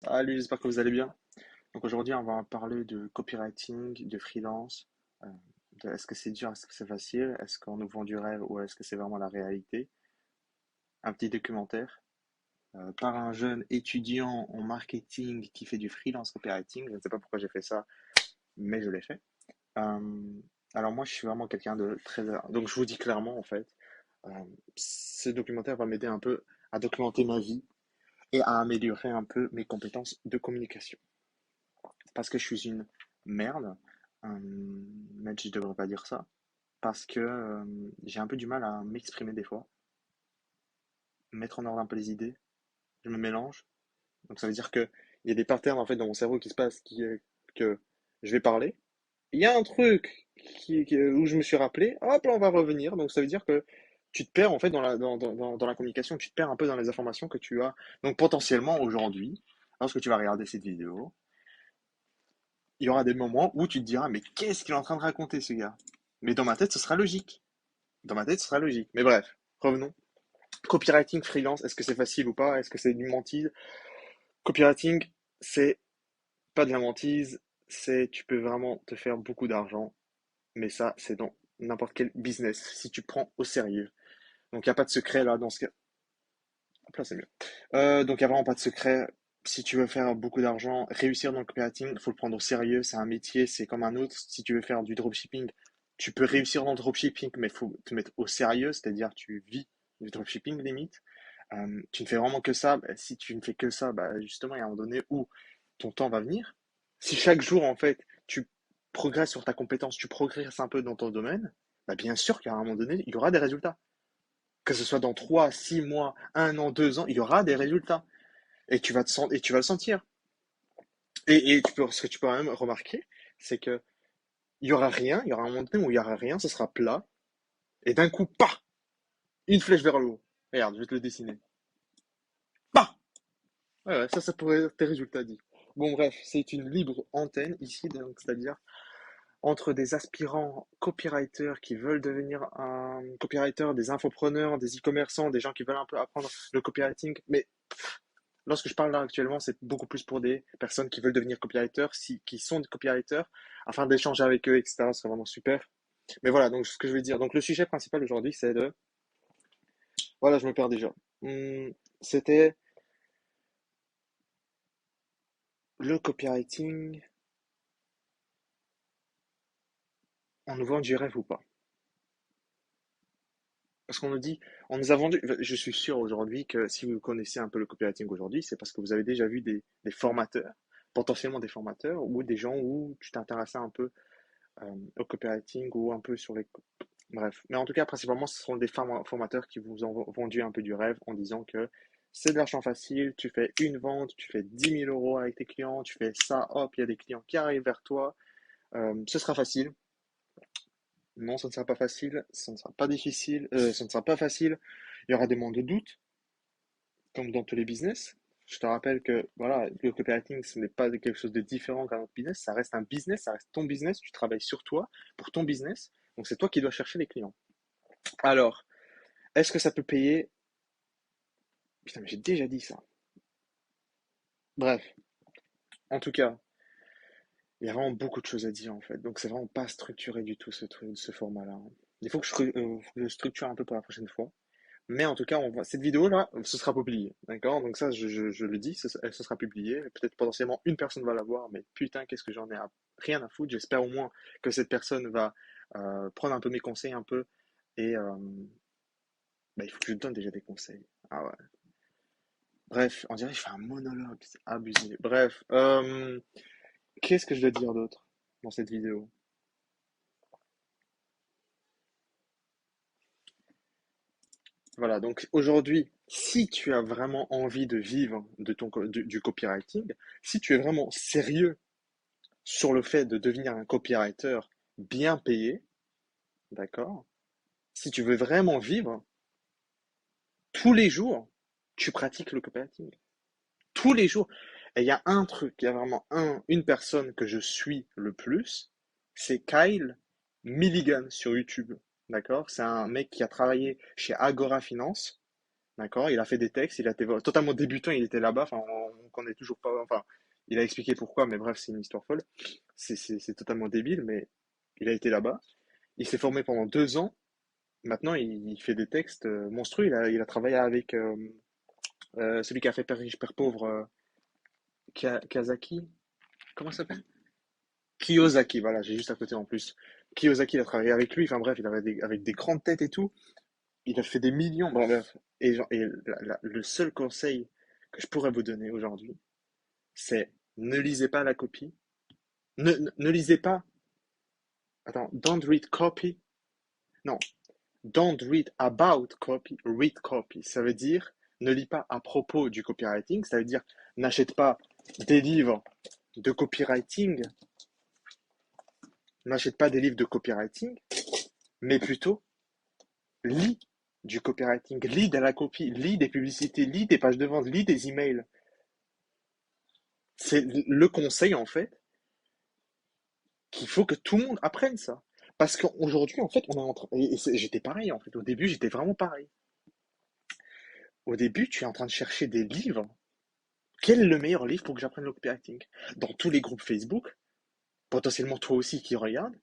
Salut, j'espère que vous allez bien. Donc aujourd'hui, on va parler de copywriting, de freelance. euh, est-ce que c'est dur, est-ce que c'est facile, est-ce qu'on nous vend du rêve ou est-ce que c'est vraiment la réalité? Un petit documentaire par un jeune étudiant en marketing qui fait du freelance copywriting. Je ne sais pas pourquoi j'ai fait ça, mais je l'ai fait. Euh, alors moi, je suis vraiment quelqu'un de très... Donc je vous dis clairement, en fait, euh, ce documentaire va m'aider un peu à documenter ma vie et à améliorer un peu mes compétences de communication. Parce que je suis une merde, même si je devrais pas dire ça, parce que j'ai un peu du mal à m'exprimer des fois, mettre en ordre un peu les idées, je me mélange. Donc ça veut dire que il y a des patterns en fait dans mon cerveau qui se passent, qui est que je vais parler. Il y a un truc où je me suis rappelé, hop là on va revenir. Donc ça veut dire que tu te perds en fait dans la communication, tu te perds un peu dans les informations que tu as. Donc potentiellement aujourd'hui, lorsque tu vas regarder cette vidéo, il y aura des moments où tu te diras, mais qu'est-ce qu'il est en train de raconter, ce gars? Mais dans ma tête, ce sera logique. Dans ma tête, ce sera logique. Mais bref, revenons. Copywriting freelance, est-ce que c'est facile ou pas? Est-ce que c'est du mentise? Copywriting, c'est pas de la mentise, c'est tu peux vraiment te faire beaucoup d'argent, mais ça, c'est dans n'importe quel business, si tu prends au sérieux. Donc, il n'y a pas de secret là dans ce cas. Hop là, c'est mieux. Donc, il n'y a vraiment pas de secret. Si tu veux faire beaucoup d'argent, réussir dans le copywriting, il faut le prendre au sérieux. C'est un métier, c'est comme un autre. Si tu veux faire du dropshipping, tu peux réussir dans le dropshipping, mais il faut te mettre au sérieux, c'est-à-dire tu vis du dropshipping limite. Tu ne fais vraiment que ça. Bah, si tu ne fais que ça, bah, justement, il y a un moment donné où ton temps va venir. Si chaque jour, en fait, tu progresses sur ta compétence, tu progresses un peu dans ton domaine, bah, bien sûr qu'à un moment donné, il y aura des résultats. Que ce soit dans 3, 6 mois, 1 an, 2 ans, il y aura des résultats. Et tu vas le sentir. Ce que tu peux même remarquer, c'est que il y aura rien, il y aura un moment donné où il y aura rien, ce sera plat, et d'un coup, pas, une flèche vers le haut. Regarde, je vais te le dessiner. Pas. Ouais, ouais, ça pourrait être tes résultats dits. Bon, bref, c'est une libre antenne ici, donc c'est-à-dire entre des aspirants copywriters qui veulent devenir un copywriter, des infopreneurs, des e-commerçants, des gens qui veulent un peu apprendre le copywriting. Mais lorsque je parle là actuellement, c'est beaucoup plus pour des personnes qui veulent devenir copywriters, qui sont des copywriters, afin d'échanger avec eux, etc. Ce serait vraiment super. Mais voilà, donc ce que je veux dire. Donc le sujet principal aujourd'hui, c'est de... Voilà, je me perds déjà. C'était le copywriting, on nous vend du rêve ou pas? Parce qu'on nous dit, on nous a vendu, je suis sûr aujourd'hui que si vous connaissez un peu le copywriting aujourd'hui, c'est parce que vous avez déjà vu des formateurs, potentiellement des formateurs, ou des gens où tu t'intéressais un peu au copywriting ou un peu sur les... Bref. Mais en tout cas, principalement, ce sont des formateurs qui vous ont vendu un peu du rêve en disant que c'est de l'argent facile, tu fais une vente, tu fais 10 000 € avec tes clients, tu fais ça, hop, il y a des clients qui arrivent vers toi, ce sera facile. Non, ça ne sera pas facile, ça ne sera pas difficile, ça ne sera pas facile. Il y aura des moments de doute, comme dans tous les business. Je te rappelle que voilà, le copywriting, ce n'est pas quelque chose de différent qu'un autre business. Ça reste un business, ça reste ton business. Tu travailles sur toi pour ton business. Donc c'est toi qui dois chercher les clients. Alors, est-ce que ça peut payer? Putain, mais j'ai déjà dit ça. Bref, en tout cas, il y a vraiment beaucoup de choses à dire en fait. Donc c'est vraiment pas structuré du tout ce truc, ce format-là. Il faut que je structure un peu pour la prochaine fois. Mais en tout cas, cette vidéo-là, ce sera publié. D'accord? Donc ça, je le dis, ce sera publié. Peut-être potentiellement une personne va la voir, mais putain, qu'est-ce que j'en ai rien à foutre. J'espère au moins que cette personne va prendre un peu mes conseils un peu. Et bah, il faut que je donne déjà des conseils. Ah ouais. Bref, on dirait que je fais un monologue, c'est abusé. Bref, qu'est-ce que je dois dire d'autre dans cette vidéo? Voilà, donc aujourd'hui, si tu as vraiment envie de vivre du copywriting, si tu es vraiment sérieux sur le fait de devenir un copywriter bien payé, d'accord? Si tu veux vraiment vivre, tous les jours, tu pratiques le copywriting. Tous les jours. Et il y a un truc, il y a vraiment une personne que je suis le plus, c'est Kyle Milligan sur YouTube. D'accord? C'est un mec qui a travaillé chez Agora Finance. D'accord? Il a fait des textes, il a été totalement débutant, il était là-bas, enfin, on connaît toujours pas, enfin, il a expliqué pourquoi, mais bref, c'est une histoire folle. C'est totalement débile, mais il a été là-bas. Il s'est formé pendant 2 ans. Maintenant, il fait des textes monstrueux. Il a travaillé avec celui qui a fait Père riche, Père pauvre, Kazaki. Comment ça s'appelle? Kiyosaki, voilà, j'ai juste à côté en plus. Kiyosaki, il a travaillé avec lui. Enfin bref, il avait avec des grandes têtes et tout. Il a fait des millions. Bref. Et le seul conseil que je pourrais vous donner aujourd'hui, c'est ne lisez pas la copie. Ne lisez pas. Attends, don't read copy. Non, don't read about copy, read copy. Ça veut dire ne lis pas à propos du copywriting. Ça veut dire n'achète pas des livres de copywriting, n'achète pas des livres de copywriting, mais plutôt lis du copywriting, lis de la copie, lis des publicités, lis des pages de vente, lis des emails. C'est le conseil en fait qu'il faut que tout le monde apprenne ça. Parce qu'aujourd'hui, en fait, on est en train. J'étais pareil, en fait. Au début, j'étais vraiment pareil. Au début, tu es en train de chercher des livres. Quel est le meilleur livre pour que j'apprenne le copywriting? Dans tous les groupes Facebook, potentiellement toi aussi qui regardes,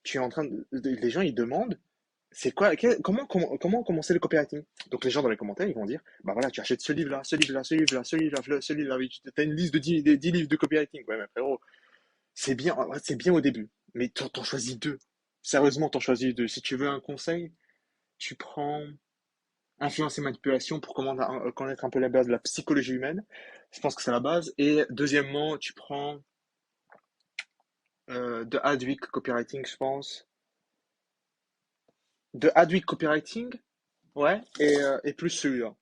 tu es en train les gens ils demandent c'est quoi, comment commencer le copywriting? Donc les gens dans les commentaires ils vont dire bah voilà tu achètes ce livre-là, ce livre-là, ce livre-là, ce livre-là, ce livre-là, oui, tu as une liste de 10 livres de copywriting. Ouais mais frérot, c'est bien au début, mais t'en choisis deux. Sérieusement, t'en choisis deux. Si tu veux un conseil, tu prends Influence et manipulation pour connaître un peu la base de la psychologie humaine. Je pense que c'est la base. Et deuxièmement, tu prends de Adweek Copywriting, je pense. De Adweek Copywriting, ouais, et plus celui-là.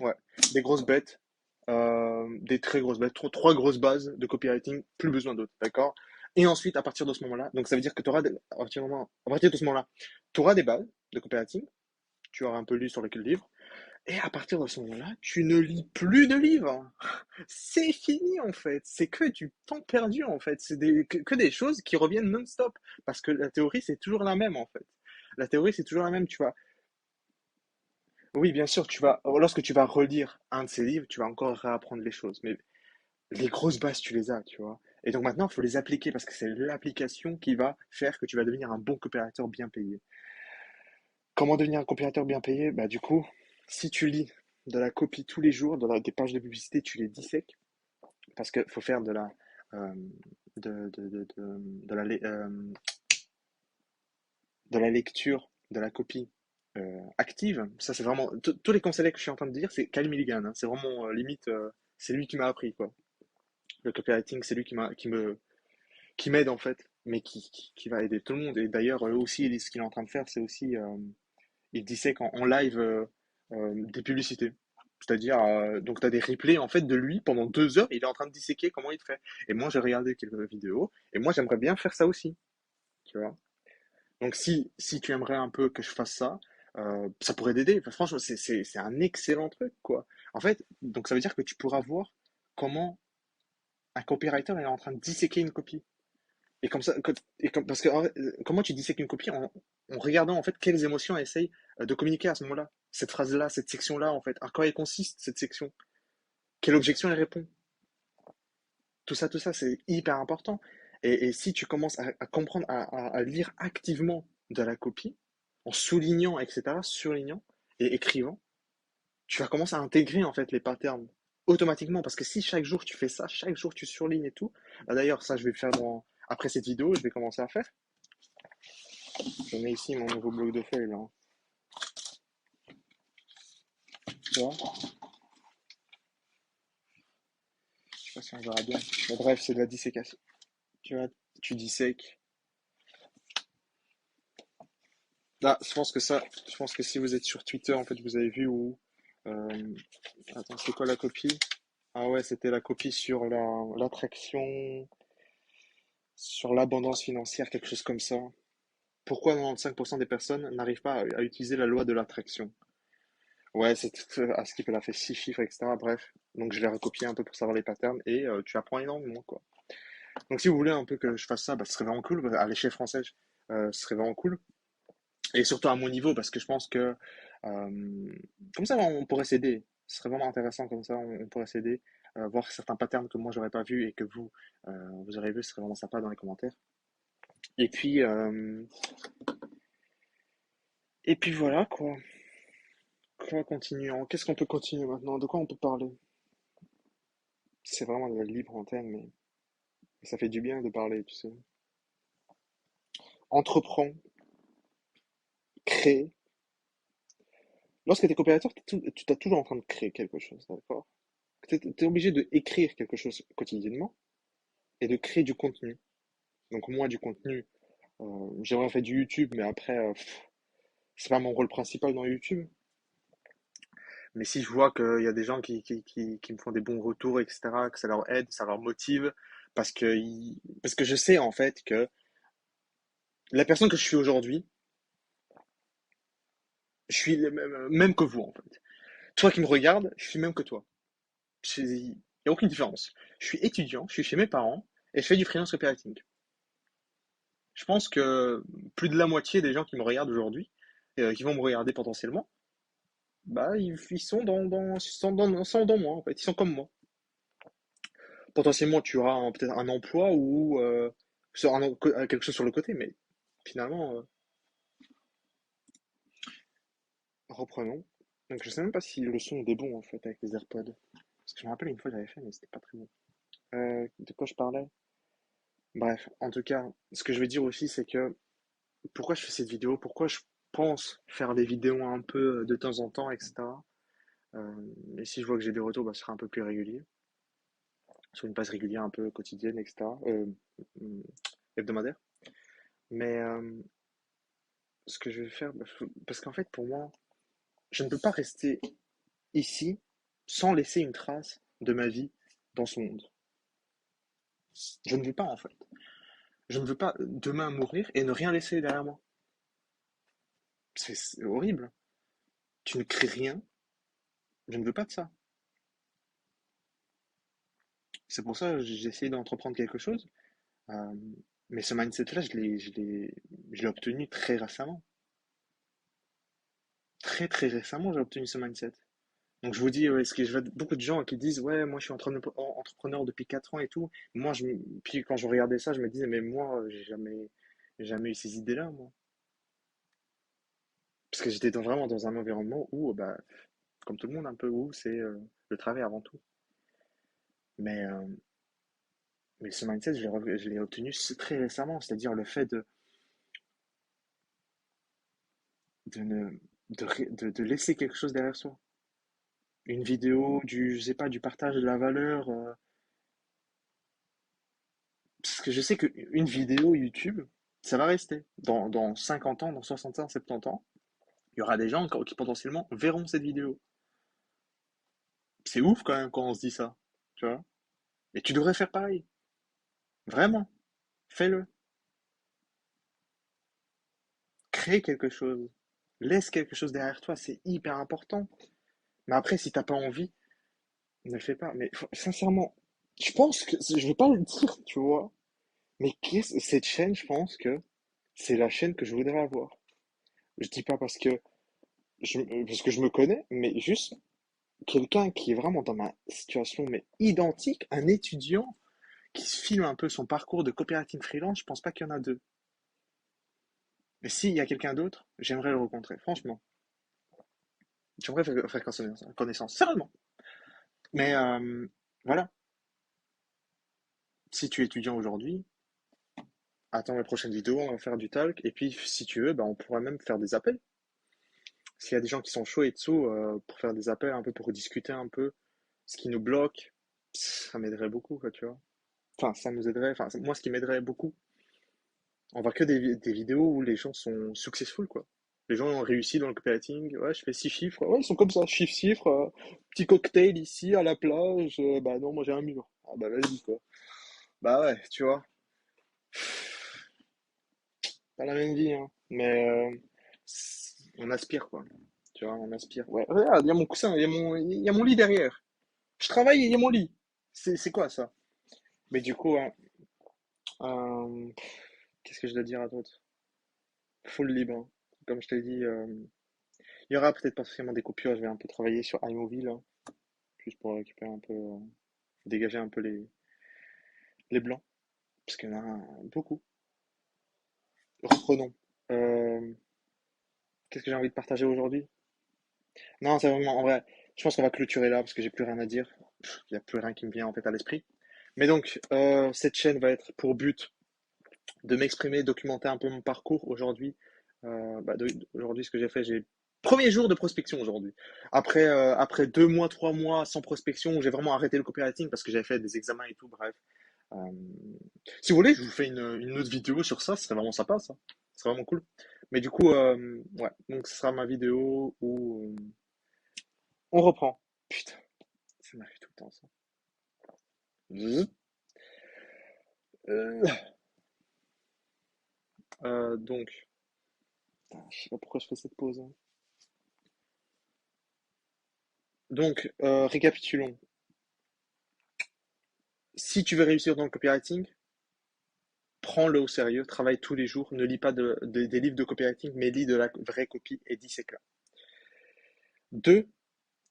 Ouais, des grosses bêtes, des très grosses bêtes, trois grosses bases de copywriting, plus besoin d'autres, d'accord? Et ensuite, à partir de ce moment-là, donc ça veut dire que tu auras, à partir de ce moment-là, tu auras des bases de copywriting, tu auras un peu lu sur lequel livre, et à partir de ce moment-là, tu ne lis plus de livres. C'est fini en fait. C'est que du temps perdu en fait. C'est que des choses qui reviennent non-stop. Parce que la théorie, c'est toujours la même en fait. La théorie, c'est toujours la même. Oui, bien sûr, lorsque tu vas relire un de ces livres, tu vas encore réapprendre les choses. Mais les grosses bases, tu les as, tu vois. Et donc maintenant, il faut les appliquer parce que c'est l'application qui va faire que tu vas devenir un bon coopérateur bien payé. Comment devenir un coopérateur bien payé? Bah, du coup, si tu lis de la copie tous les jours, des pages de publicité, tu les dissèques parce qu'il faut faire euh, de la, de la lecture de la copie active. Ça, c'est vraiment. Tous les conseils que je suis en train de dire, c'est Kyle Milligan, hein. C'est vraiment limite. C'est lui qui m'a appris, quoi. Le copywriting, c'est lui qui m'aide, en fait, mais qui va aider tout le monde. Et d'ailleurs, aussi, ce qu'il est en train de faire, c'est aussi. Il dissèque en live des publicités. C'est-à-dire, donc tu as des replays en fait de lui pendant 2 heures, il est en train de disséquer comment il fait. Et moi, j'ai regardé quelques vidéos, et moi, j'aimerais bien faire ça aussi, tu vois. Donc, si tu aimerais un peu que je fasse ça, ça pourrait t'aider. Enfin, franchement, c'est un excellent truc, quoi. En fait, donc ça veut dire que tu pourras voir comment un copywriter est en train de disséquer une copie. Et comme ça, parce que comment tu dissèques une copie en regardant en fait quelles émotions elle essaye de communiquer à ce moment-là. Cette phrase-là, cette section-là, en fait. À quoi elle consiste, cette section? Quelle objection elle répond? Tout ça, c'est hyper important. Et si tu commences à comprendre, à lire activement de la copie, en soulignant, etc., surlignant et écrivant, tu vas commencer à intégrer en fait les patterns automatiquement. Parce que si chaque jour tu fais ça, chaque jour tu surlignes et tout, bah, d'ailleurs, ça je vais faire après cette vidéo, je vais commencer à faire. Je mets ici mon nouveau bloc de feuilles là. Tu vois? Je sais pas si on verra bien. Mais bref, c'est de la dissécation. Tu vois, tu dissèques. Là, je pense que si vous êtes sur Twitter, en fait, vous avez vu où. euh, Attends, c'est quoi la copie? Ah ouais, c'était la copie sur l'attraction, sur l'abondance financière, quelque chose comme ça. Pourquoi 95% des personnes n'arrivent pas à utiliser la loi de l'attraction? Ouais, à ce qu'il a fait 6 chiffres, etc. Bref, donc je l'ai recopié un peu pour savoir les patterns et tu apprends énormément, quoi. Donc si vous voulez un peu que je fasse ça, bah, ce serait vraiment cool. À l'échelle française, ce serait vraiment cool. Et surtout à mon niveau, parce que je pense que Euh, Comme ça, on pourrait s'aider. Ce serait vraiment intéressant comme ça, on pourrait s'aider, voir certains patterns que moi j'aurais pas vu et que vous aurez vu, ce serait vraiment sympa dans les commentaires. Et puis, euh, et puis voilà quoi. Quoi continuons? Qu'est-ce qu'on peut continuer maintenant? De quoi on peut parler? C'est vraiment de la libre antenne, mais ça fait du bien de parler, tu sais. Entreprends, crée. Lorsque tu es coopérateur, tu es toujours en train de créer quelque chose, d'accord? Tu es obligé de écrire quelque chose quotidiennement et de créer du contenu. Donc moi, du contenu, j'aimerais faire du YouTube, mais après, c'est pas mon rôle principal dans YouTube. Mais si je vois qu'il y a des gens qui me font des bons retours, etc., que ça leur aide, ça leur motive, parce que je sais en fait que la personne que je suis aujourd'hui, je suis le même que vous en fait. Toi qui me regardes, je suis même que toi. Il n'y a aucune différence. Je suis étudiant, je suis chez mes parents et je fais du freelance copywriting. Je pense que plus de la moitié des gens qui me regardent aujourd'hui, qui vont me regarder potentiellement, bah ils sont sont dans moi en fait, ils sont comme moi. Potentiellement tu auras peut-être un emploi ou quelque chose sur le côté, mais finalement, reprenons. Donc je sais même pas si le son est bon en fait avec les AirPods. Parce que je me rappelle une fois j'avais fait, mais c'était pas très bon. De quoi je parlais? Bref, en tout cas, ce que je veux dire aussi, c'est que pourquoi je fais cette vidéo, pourquoi je pense faire des vidéos un peu de temps en temps, etc. Et si je vois que j'ai des retours, bah, ce sera un peu plus régulier, sur une base régulière un peu quotidienne, etc. Hum, hebdomadaire. Mais ce que je vais faire, bah, parce qu'en fait, pour moi, je ne peux pas rester ici sans laisser une trace de ma vie dans ce monde. Je ne veux pas, en fait. Je ne veux pas demain mourir et ne rien laisser derrière moi. C'est horrible. Tu ne crées rien. Je ne veux pas de ça. C'est pour ça que j'ai essayé d'entreprendre quelque chose. Euh, mais ce mindset-là, je l'ai obtenu très récemment. Très très récemment, j'ai obtenu ce mindset. Donc je vous dis, ouais, ce que je vois beaucoup de gens qui disent, ouais, moi je suis entrepreneur depuis 4 ans et tout. Puis quand je regardais ça, je me disais, mais moi, j'ai jamais eu ces idées-là, moi. Parce que j'étais vraiment dans un environnement où, bah, comme tout le monde un peu, où c'est le travail avant tout. Mais, euh, mais ce mindset, je l'ai obtenu très récemment, c'est-à-dire le fait de, ne, de laisser quelque chose derrière soi. Une vidéo, je sais pas, du partage de la valeur. Parce que je sais qu'une vidéo YouTube, ça va rester. Dans 50 ans, dans 60 ans, 70 ans, il y aura des gens qui potentiellement verront cette vidéo. C'est ouf quand même quand on se dit ça, tu vois. Et tu devrais faire pareil. Vraiment. Fais-le. Crée quelque chose. Laisse quelque chose derrière toi. C'est hyper important. Mais après, si t'as pas envie, ne le fais pas. Mais sincèrement, je pense que, je vais pas le dire, tu vois. Mais cette chaîne, je pense que c'est la chaîne que je voudrais avoir. Je dis pas parce que je me connais, mais juste quelqu'un qui est vraiment dans ma situation, mais identique, un étudiant qui se filme un peu son parcours de coopérative freelance, je pense pas qu'il y en a deux. Mais s'il y a quelqu'un d'autre, j'aimerais le rencontrer, franchement. J'aimerais faire connaissance, sérieusement. Mais voilà, si tu es étudiant aujourd'hui, attends la prochaine vidéo, on va faire du talk, et puis si tu veux, bah, on pourra même faire des appels. S'il y a des gens qui sont chauds et dessous pour faire des appels un peu, pour discuter un peu, ce qui nous bloque, ça m'aiderait beaucoup, quoi, tu vois. Enfin, ça nous aiderait, enfin, moi, ce qui m'aiderait beaucoup, on voit que des vidéos où les gens sont successful, quoi. Les gens ont réussi dans le copywriting. Ouais, je fais 6 chiffres. Ouais, ils sont comme ça, chiffres, petit cocktail ici à la plage. Bah non, moi j'ai un mur. Ah bah vas-y, quoi. Bah ouais, tu vois. Pas la même vie, hein. Mais on aspire, quoi. Tu vois, on aspire. Ouais, regarde, il y a mon coussin, il y a mon lit derrière. Je travaille et il y a mon lit. C'est quoi ça? Mais du coup, hein, euh, qu'est-ce que je dois dire à d'autres? Full libre, hein. Comme je t'ai dit. Il y aura peut-être pas forcément des coupures, je vais un peu travailler sur iMovie là, juste pour récupérer un peu, dégager un peu les blancs, parce qu'il y en a beaucoup. Reprenons. Euh, Qu'est-ce que j'ai envie de partager aujourd'hui? Non, c'est vraiment, en vrai, je pense qu'on va clôturer là, parce que j'ai plus rien à dire. Il n'y a plus rien qui me vient en fait à l'esprit. Mais donc, cette chaîne va être pour but de m'exprimer, documenter un peu mon parcours aujourd'hui. Aujourd'hui, ce que j'ai fait, j'ai premier jour de prospection aujourd'hui. Après 2 mois, 3 mois sans prospection, où j'ai vraiment arrêté le copywriting parce que j'avais fait des examens et tout. Bref, Euh, si vous voulez, je vous fais une autre vidéo sur ça. Ce serait vraiment sympa, ça. Ce serait vraiment cool. Mais du coup, ouais. Donc, ce sera ma vidéo où on reprend. Putain, ça m'arrive tout le temps, ça. Zzz. Euh, donc, putain, je sais pas pourquoi je fais cette pause, hein. Donc, récapitulons. Si tu veux réussir dans le copywriting, prends-le au sérieux, travaille tous les jours, ne lis pas des livres de copywriting, mais lis de la vraie copie et dis c'est clair. Deux,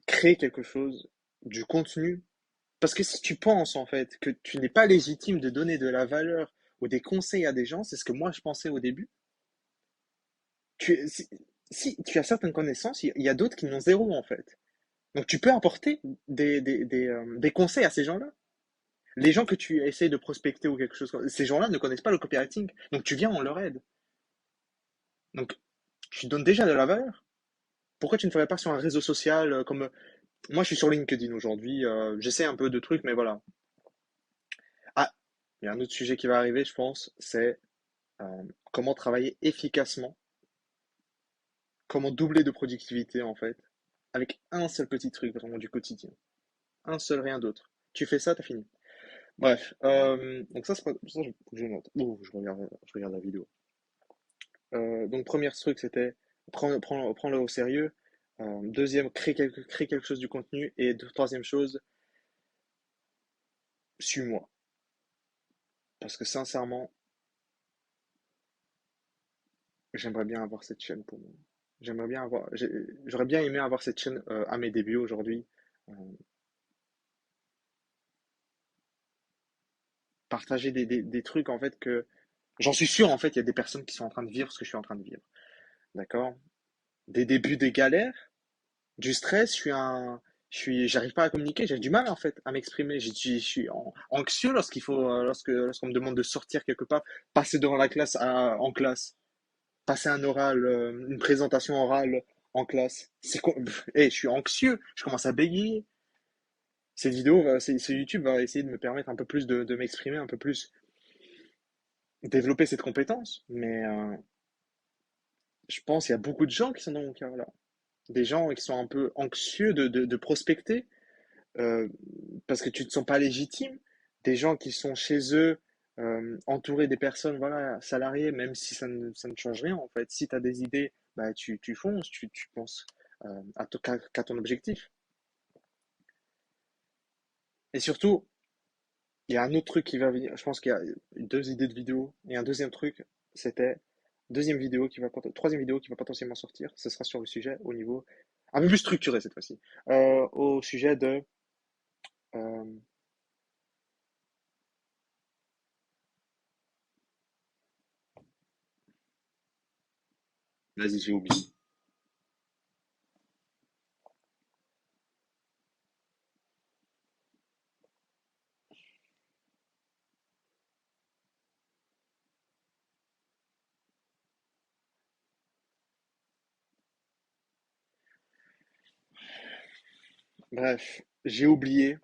crée quelque chose, du contenu. Parce que si tu penses en fait que tu n'es pas légitime de donner de la valeur ou des conseils à des gens, c'est ce que moi je pensais au début. Si, si tu as certaines connaissances, il y a d'autres qui n'ont zéro en fait. Donc tu peux apporter des conseils à ces gens-là. Les gens que tu essayes de prospecter ou quelque chose comme ces gens-là ne connaissent pas le copywriting. Donc tu viens, on leur aide. Donc tu donnes déjà de la valeur. Pourquoi tu ne ferais pas sur un réseau social comme moi je suis sur LinkedIn aujourd'hui, j'essaie un peu de trucs, mais voilà. Ah, il y a un autre sujet qui va arriver, je pense, c'est comment travailler efficacement, comment doubler de productivité en fait, avec un seul petit truc vraiment du quotidien. Un seul, rien d'autre. Tu fais ça, t'as fini. Bref, donc ça, je note. Ouh, je regarde la vidéo. Donc, premier truc, c'était prends-le au sérieux. Deuxième, crée quelque chose du contenu. Et troisième chose, suis-moi. Parce que sincèrement, j'aimerais bien avoir cette chaîne pour moi. J'aurais bien aimé avoir cette chaîne à mes débuts aujourd'hui. Euh, Partager des trucs en fait que j'en suis sûr en fait, il y a des personnes qui sont en train de vivre ce que je suis en train de vivre. D'accord? Des débuts, des galères, du stress, j'arrive pas à communiquer, j'ai du mal en fait à m'exprimer. Je suis anxieux lorsqu'on me demande de sortir quelque part, passer devant la classe en classe, passer un oral, une présentation orale en classe. Je suis anxieux, je commence à bégayer. Ce YouTube va essayer de me permettre un peu plus de m'exprimer, un peu plus développer cette compétence. Mais je pense qu'il y a beaucoup de gens qui sont dans mon cas là. Des gens qui sont un peu anxieux de prospecter euh, parce que tu ne te sens pas légitime. Des gens qui sont chez eux, entourés des personnes voilà, salariées, même si ça ne change rien en fait. Si tu as des idées, bah, tu fonces, tu penses qu'à ton objectif. Et surtout, il y a un autre truc qui va venir. Je pense qu'il y a deux idées de vidéo. Et un deuxième truc, c'était troisième vidéo qui va potentiellement sortir. Ce sera sur le sujet au niveau un peu plus structuré cette fois-ci. Au sujet de euh, vas-y, j'ai oublié. Bref, j'ai oublié,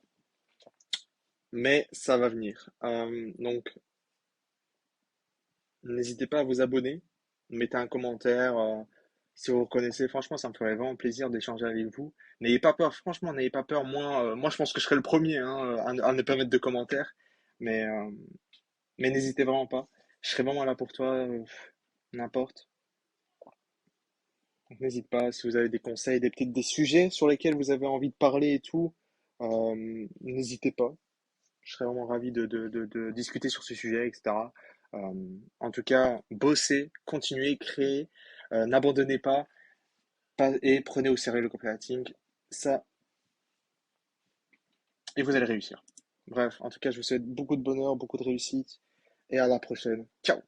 mais ça va venir. Donc, n'hésitez pas à vous abonner, mettez un commentaire si vous reconnaissez. Franchement, ça me ferait vraiment plaisir d'échanger avec vous. N'ayez pas peur, franchement, n'ayez pas peur. Moi, je pense que je serai le premier hein, à ne pas mettre de commentaires, mais, euh, mais n'hésitez vraiment pas. Je serai vraiment là pour toi, n'importe. Donc, n'hésite pas si vous avez des conseils, des sujets sur lesquels vous avez envie de parler et tout. N'hésitez pas. Je serais vraiment ravi de discuter sur ce sujet, etc. En tout cas, bossez, continuez, créez, n'abandonnez pas. Et prenez au sérieux le copywriting, ça, et vous allez réussir. Bref, en tout cas, je vous souhaite beaucoup de bonheur, beaucoup de réussite, et à la prochaine. Ciao!